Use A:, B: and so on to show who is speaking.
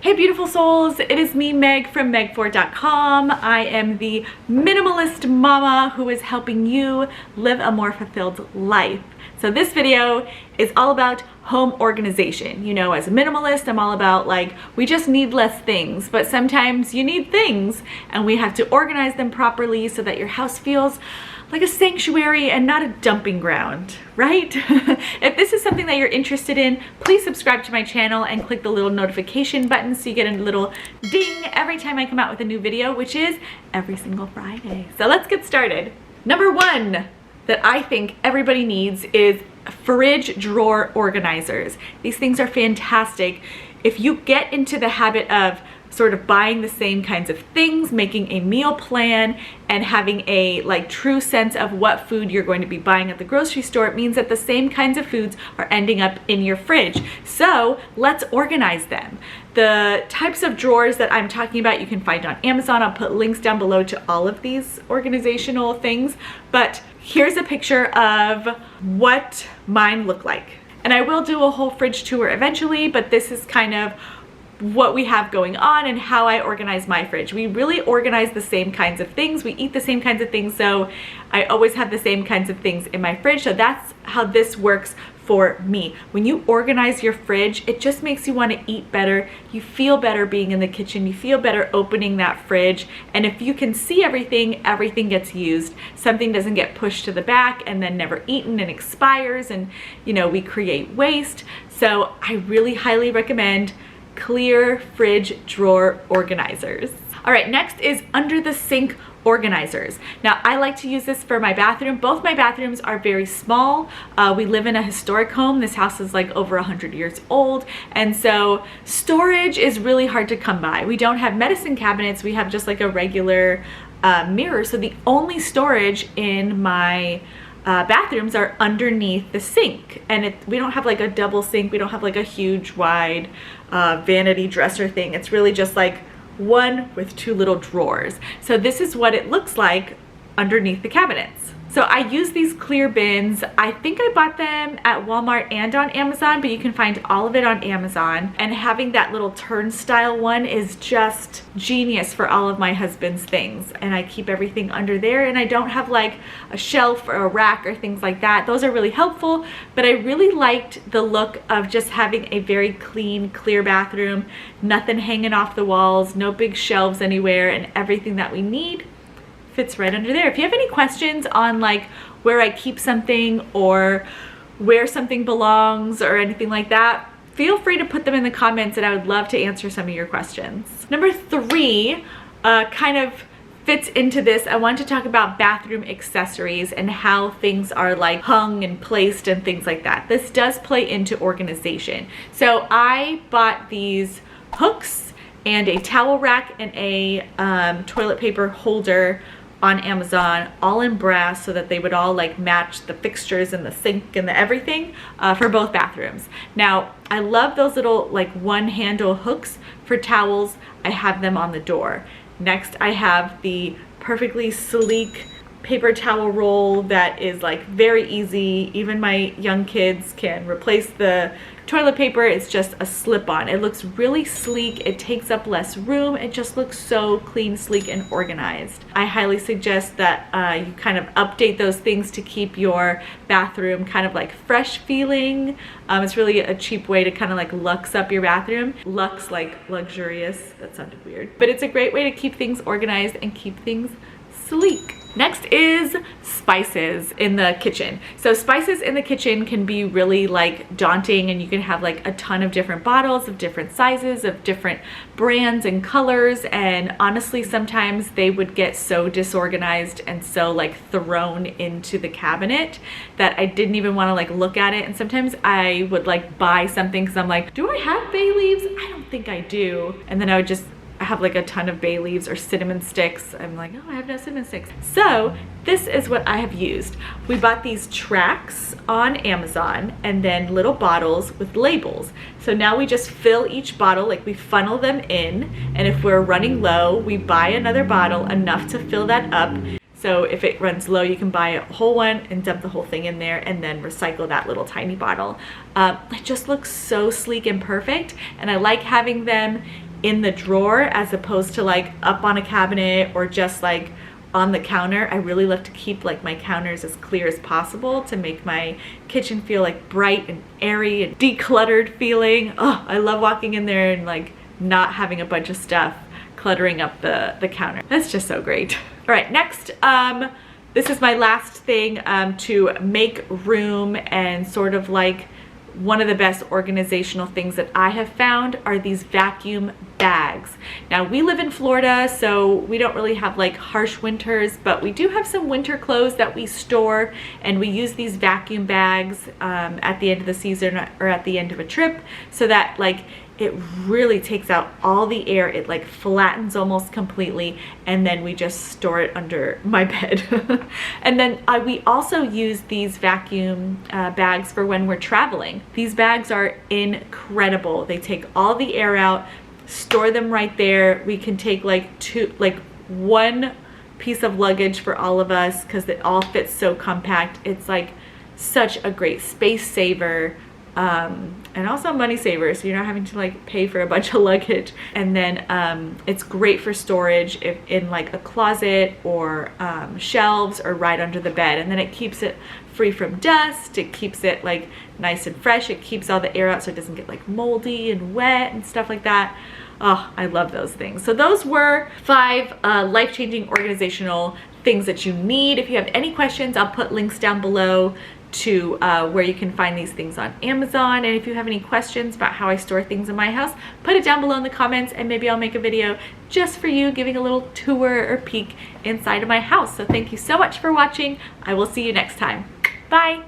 A: Hey beautiful souls, it is me Meg from Meg4.com. I am the minimalist mama who is helping you live a more fulfilled life. So this video is all about home organization. You know, as a minimalist, I'm all about like, we just need less things, but sometimes you need things and we have to organize them properly so that your house feels like a sanctuary and not a dumping ground, right? If this is something that you're interested in, please subscribe to my channel and click the little notification button so you get a little ding every time I come out with a new video, which is every single Friday. So let's get started. Number one that I think everybody needs is fridge drawer organizers. These things are fantastic. If you get into the habit of sort of buying the same kinds of things, making a meal plan, and having a like true sense of what food you're going to be buying at the grocery store, it means that the same kinds of foods are ending up in your fridge. So let's organize them. The types of drawers that I'm talking about you can find on Amazon. I'll put links down below to all of these organizational things, but here's a picture of what mine look like. And I will do a whole fridge tour eventually, but this is kind of what we have going on and how I organize my fridge. We really organize the same kinds of things. We eat the same kinds of things, so I always have the same kinds of things in my fridge. So that's how this works for me. When you organize your fridge, it just makes you want to eat better. You feel better being in the kitchen. You feel better opening that fridge. And if you can see everything, everything gets used. Something doesn't get pushed to the back and then never eaten and expires, and you know, we create waste. So I really highly recommend clear fridge drawer organizers. All right, next is under the sink organizers. Now I like to use this for my bathroom. Both my bathrooms are very small. We live in a historic home. This house is like over 100 years old, and so storage is really hard to come by. We don't have medicine cabinets. We have just like a regular mirror. So the only storage in my bathrooms are underneath the sink, and we don't have like a double sink. We don't have like a huge wide vanity dresser thing. It's really just like one with two little drawers. So this is what it looks like underneath the cabinets. So I use these clear bins. I think I bought them at Walmart and on Amazon, but you can find all of it on Amazon. And having that little turnstile one is just genius for all of my husband's things. And I keep everything under there, and I don't have like a shelf or a rack or things like that. Those are really helpful, but I really liked the look of just having a very clean, clear bathroom, nothing hanging off the walls, no big shelves anywhere, and everything that we need fits right under there. If you have any questions on like where I keep something or where something belongs or anything like that, feel free to put them in the comments and I would love to answer some of your questions. Number three kind of fits into this. I want to talk about bathroom accessories and how things are like hung and placed and things like that. This does play into organization. So I bought these hooks and a towel rack and a toilet paper holder on Amazon, all in brass, so that they would all like match the fixtures and the sink and the everything for both bathrooms. Now I love those little like one handle hooks for towels. I have them on the door. Next I have the perfectly sleek paper towel roll that is like very easy. Even my young kids can replace the toilet paper. It's just a slip-on. It looks really sleek. It takes up less room. It just looks so clean, sleek, and organized. I highly suggest that you kind of update those things to keep your bathroom kind of like fresh feeling. It's really a cheap way to kind of like luxe up your bathroom. Luxe, like luxurious. That sounded weird. But it's a great way to keep things organized and keep things sleek. Next is spices in the kitchen. So spices in the kitchen can be really like daunting, and you can have like a ton of different bottles of different sizes, of different brands and colors, and honestly sometimes they would get so disorganized and so like thrown into the cabinet that I didn't even want to like look at it. And sometimes I would like buy something because I'm like, do I have bay leaves? I don't think I do. And then I would just have like a ton of bay leaves or cinnamon sticks. I'm like, oh, I have no cinnamon sticks. So this is what I have used. We bought these tracks on Amazon and then little bottles with labels. So now we just fill each bottle, like we funnel them in, and if we're running low, we buy another bottle enough to fill that up. So if it runs low, you can buy a whole one and dump the whole thing in there and then recycle that little tiny bottle. It just looks so sleek and perfect, and I like having them in the drawer as opposed to like up on a cabinet or just like on the counter. I really like to keep like my counters as clear as possible to make my kitchen feel like bright and airy and decluttered feeling. Oh, I love walking in there and like not having a bunch of stuff cluttering up the counter. That's just so great. All right, next, this is my last thing to make room, and sort of like one of the best organizational things that I have found are these vacuum bags. Now we live in Florida, so we don't really have like harsh winters, but we do have some winter clothes that we store, and we use these vacuum bags at the end of the season or at the end of a trip, so that like it really takes out all the air. It like flattens almost completely, and then we just store it under my bed. And then we also use these vacuum bags for when we're traveling. These bags are incredible. They take all the air out, store them right there. We can take like one piece of luggage for all of us because it all fits so compact. It's like such a great space saver. And also money saver, so you're not having to like pay for a bunch of luggage. And then it's great for storage if in like a closet or shelves or right under the bed, and then it keeps it free from dust. It keeps it like nice and fresh. It keeps all the air out so it doesn't get like moldy and wet and stuff like that. Oh, I love those things. So those were 5 life-changing organizational things that you need. If you have any questions, I'll put links down below to where you can find these things on Amazon. And if you have any questions about how I store things in my house, put it down below in the comments, and maybe I'll make a video just for you, giving a little tour or peek inside of my house. So thank you so much for watching. I will see you next time. Bye.